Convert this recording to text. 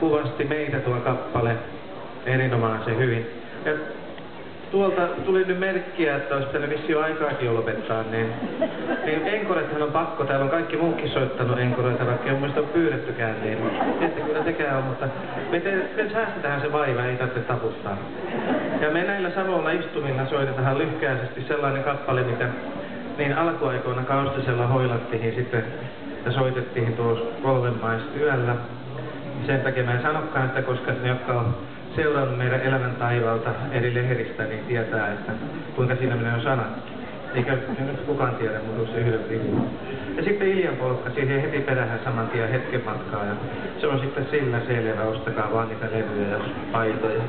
kuvasti meitä tuo kappale erinomaisen hyvin. Ja tuolta tuli nyt merkkiä, että olisi pitänyt vissiin jo aikaakin jo lopettaa, niin enkorethan on pakko. Täällä on kaikki muutkin soittanut enkoreita, vaikka ei mun mielestä ole pyydettykään, niin ette kyllä tekään on, mutta me säästetään se vaiva, ei tarvitse taputtaa. Ja me näillä samoilla istumilla soitetaan lyhkäisesti sellainen kappale, mitä niin alkuaikoina Kaustisella hoilattiin sitten ja soitettiin tuossa Kolmenmaisyöllä. Sen takia mä en sanokaan, että koska ne, jotka on seurannut meidän elämän taivalta eri lehdistä, niin tietää, että kuinka siinä menee on sanat. Eikä nyt kukaan tiedä, mutta se yhden rivun. Ja sitten Iljan polkka siihen heti perähän saman tien hetken matkaa. Ja se on sitten sillä selvä, ostakaa vaan niitä levyjä ja paitoja.